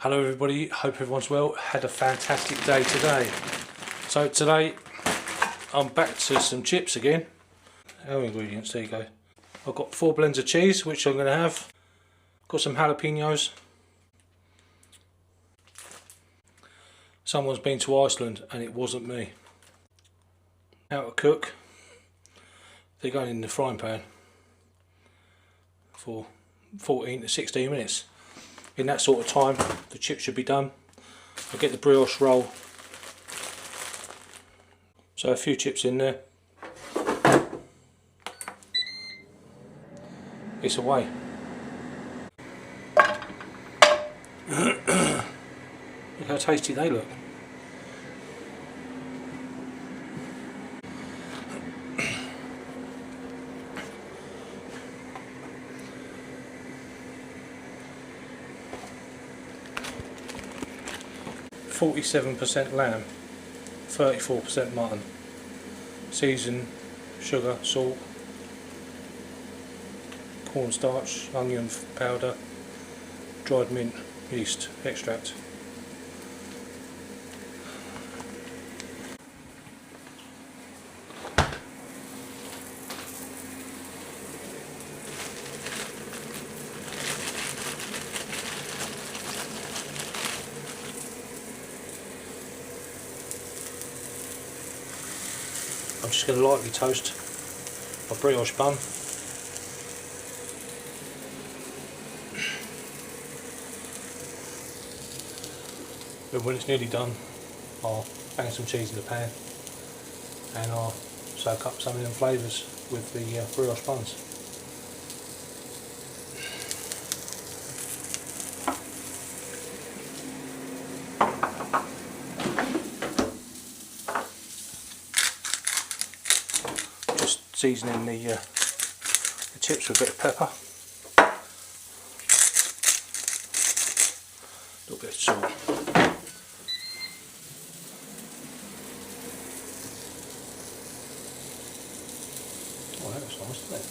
Hello everybody, hope everyone's well. Had a fantastic day today. So today I'm back to some chips again. Our ingredients, there you go. I've got 4 blends of cheese which I'm going to have. Got some jalapenos. Someone's been to Iceland and it wasn't me. How to cook. They're going in the frying pan for 14 to 16 minutes. In that sort of time the chips should be done. I'll get the brioche roll. So a few chips in there. It's away. Look how tasty they look. %47 lamb, 34% mutton. Season, sugar, salt, cornstarch, onion powder, dried mint, yeast extract. I'm just going to lightly toast my brioche bun. But when it's nearly done, I'll bang some cheese in the pan and I'll soak up some of them flavours with the brioche buns. Seasoning the chips with a bit of pepper, a little bit of salt. Oh, that looks nice, doesn't it?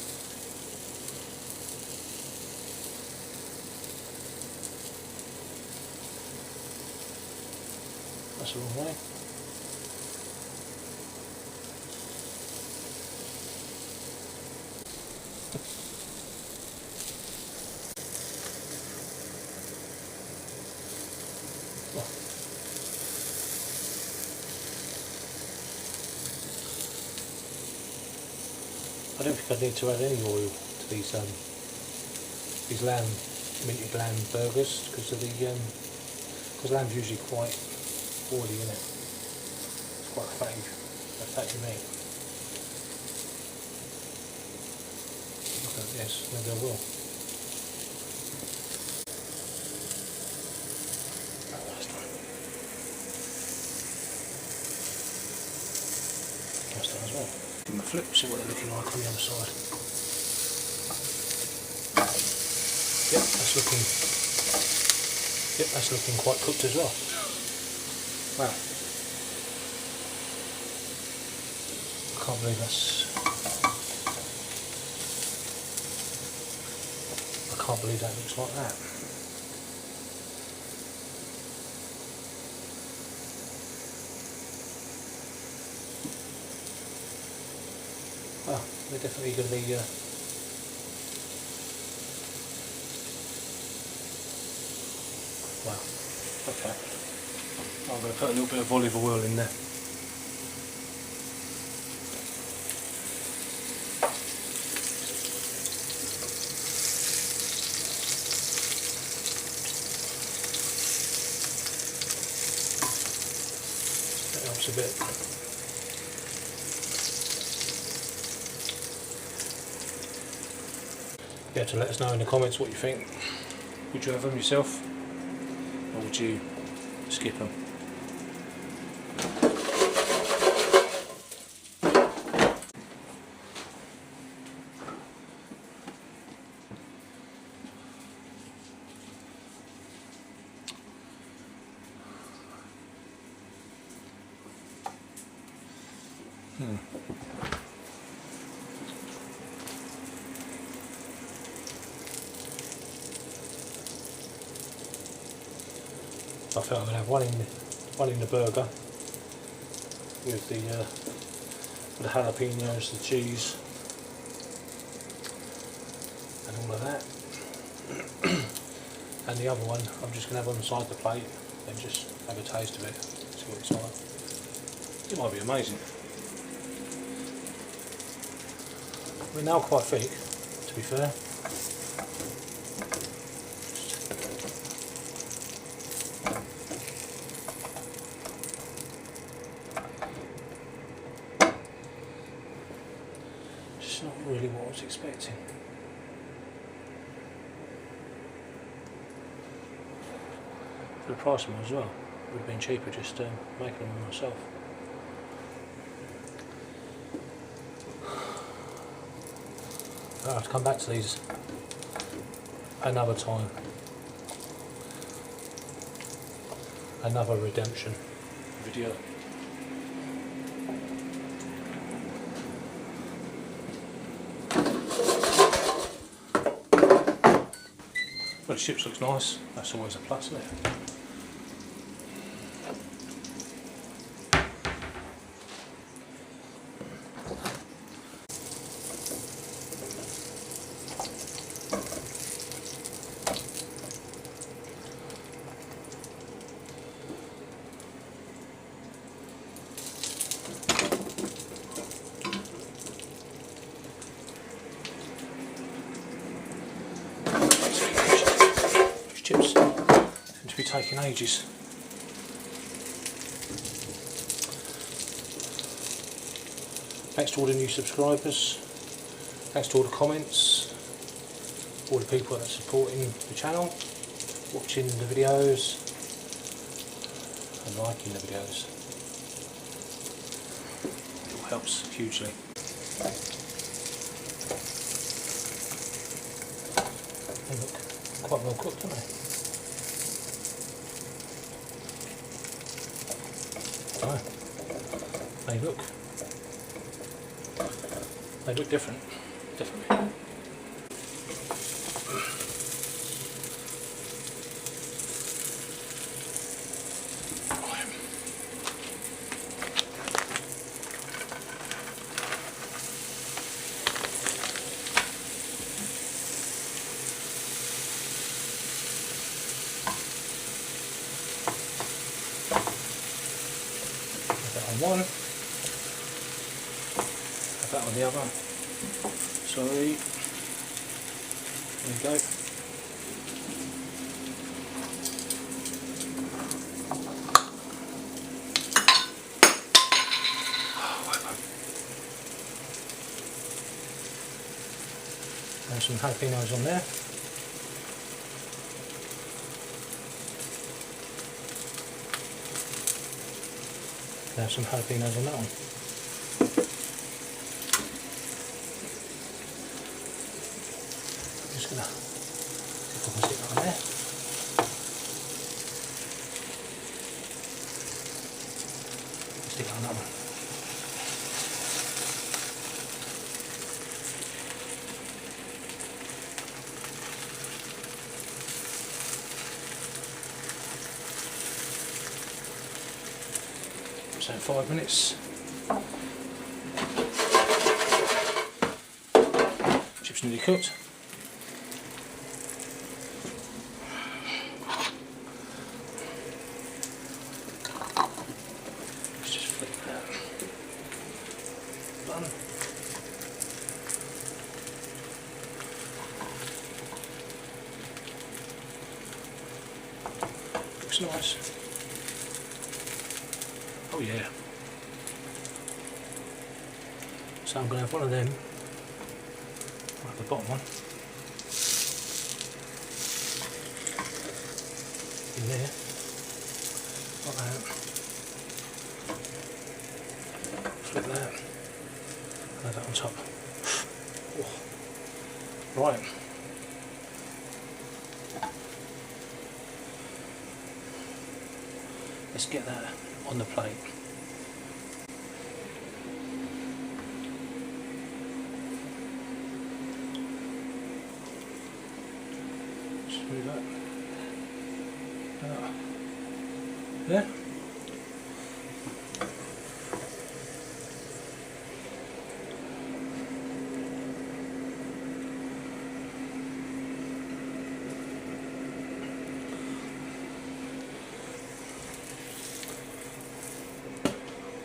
That's a long way. I don't think I need to add any oil to these minted lamb burgers because of the because lamb's usually quite oily, isn't it? It's quite fatty meat. Look at this, maybe I will. That's done as well. Give them a flip, see what they're looking like on the other side. Yep, that's looking quite cooked as well. Wow. I can't believe that looks like that. Well, they're definitely going to be wow, okay. I'm going to put a little bit of olive oil in there. That helps a bit. You have to let us know in the comments what you think. Would you have them yourself, or would you skip them? I felt I'm going to have one in the burger with the jalapenos, the cheese, and all of that. And the other one I'm just going to have on the side of the plate and just have a taste of it, see what it's like. It might be amazing. We're now quite thick, to be fair. Just not really what I was expecting. For the price of them as well, it would have been cheaper just making them myself. I'll have to come back to these another time. Another redemption video. Well, the chips looks nice, that's always a plus, isn't it? Chips seem to be taking ages. Thanks to all the new subscribers, thanks to all the comments, all the people that are supporting the channel, watching the videos and liking the videos. It all helps hugely. They look quite well cooked, don't they? Oh, they look different, definitely. One, have that on the other. Sorry, there you go. And some jalapenos on there. Have some jalapenos on that one. I'm just going to see if I can stick that on there. Stick that on that one. So 5 minutes. Chips nearly cooked. Let's just flip that. Done. Looks nice. Oh yeah. So I'm going to have one of them, like the bottom one, in there, like that, flip that, and that on top. Oh. Right. Let's get that on the plate. Just move that. Yeah.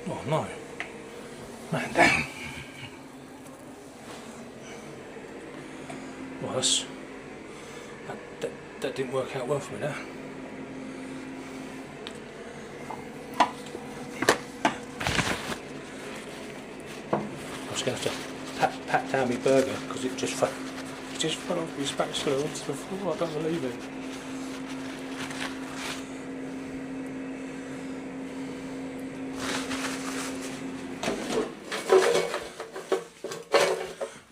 Oh no. Man down. Well, that didn't work out well for me now. I'm just going to have to pat down my burger because it just fell off my spatula onto the floor. I don't believe it.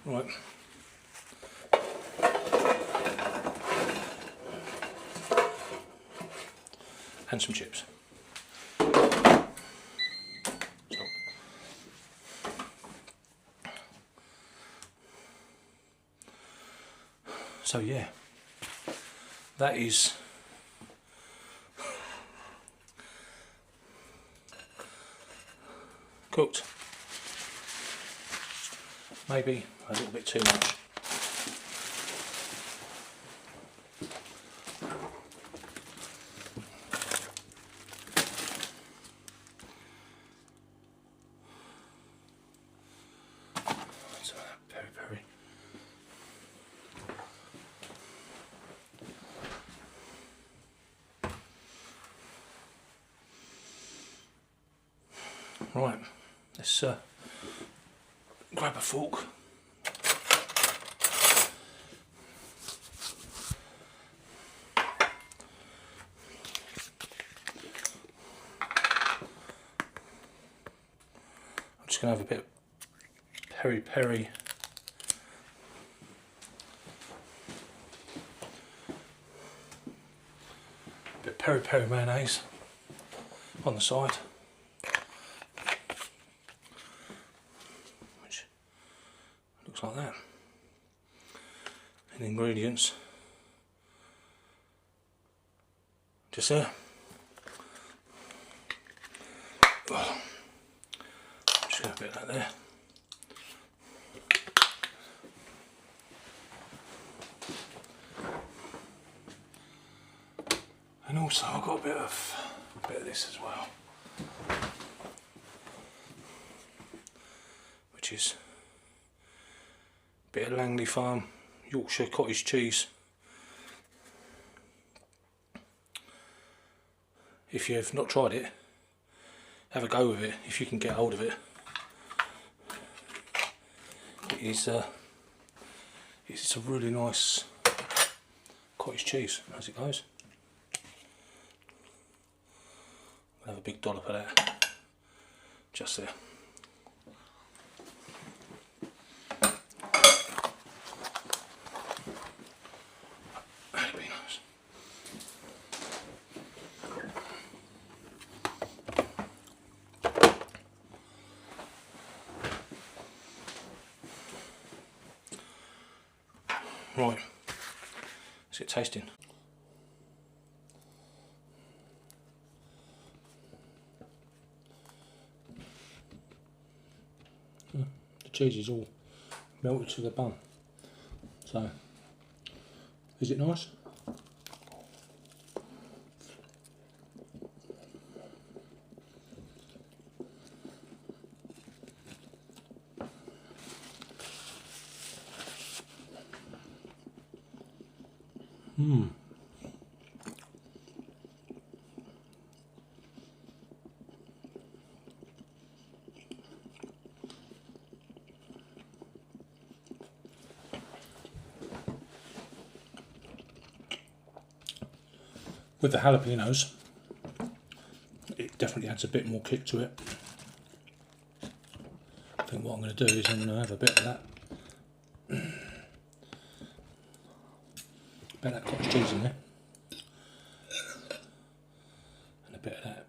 Right. And some chips. So yeah, that is cooked. Maybe a little bit too much. Some of that peri-peri. Right, let's grab a fork. I'm just going to have a bit of peri-peri. A bit of peri-peri mayonnaise on the side. Looks like that. And ingredients just there. Oh, just got a bit of that there. And also I've got a bit of this as well, which is a bit of Langley Farm Yorkshire cottage cheese. If you've not tried it, have a go with it if you can get hold of it. It's a really nice cottage cheese as it goes. I'll have a big dollop of that just there. That'd be nice. Right, let's get tasting. The cheese is all melted to the bun. So, is it nice? With the jalapenos, it definitely adds a bit more kick to it. I think what I'm going to do is I'm going to have a bit of that, cottage cheese in there, and a bit of that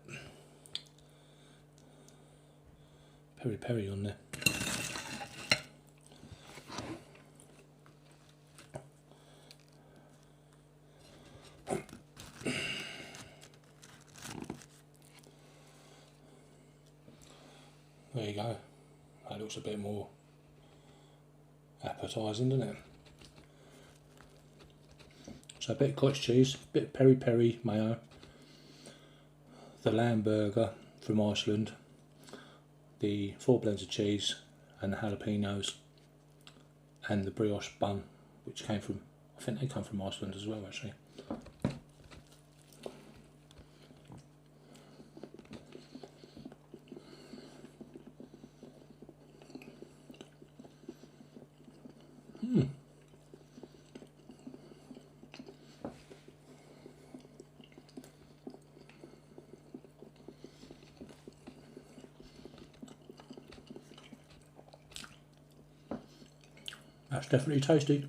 peri-peri on there. There you go. That looks a bit more appetising, doesn't it? So a bit of cottage cheese, a bit of peri peri mayo, the lamb burger from Iceland, the 4 blends of cheese and the jalapenos, and the brioche bun, which came from, I think they come from Iceland as well actually. That's definitely tasty.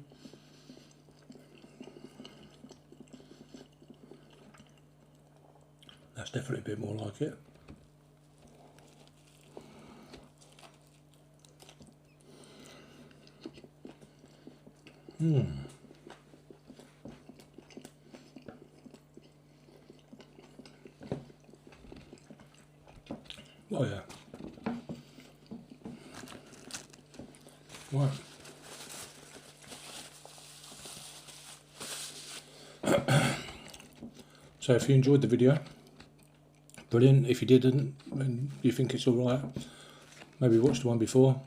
That's definitely a bit more like it. Oh yeah. Right. So if you enjoyed the video, brilliant. If you didn't and you think it's alright, maybe watch the one before,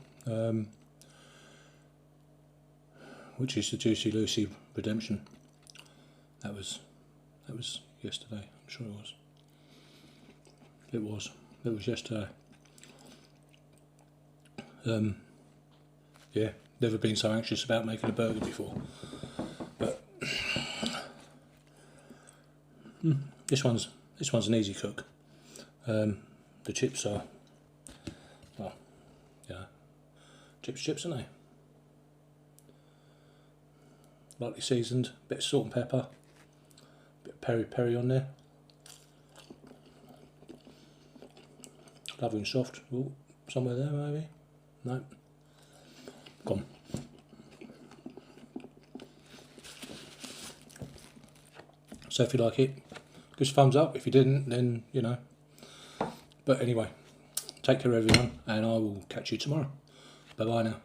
which is the Juicy Lucy Redemption. That was yesterday, I'm sure it was. It was yesterday. Yeah, never been so anxious about making a burger before. But this one's an easy cook. The chips are, well, yeah, chips, aren't they? Lightly seasoned, bit of salt and pepper, bit of peri peri on there. Lovely and soft. Ooh, somewhere there maybe? No. Gone. So if you like it, give us a thumbs up. If you didn't, then you know. But anyway, take care everyone, and I will catch you tomorrow. Bye bye now.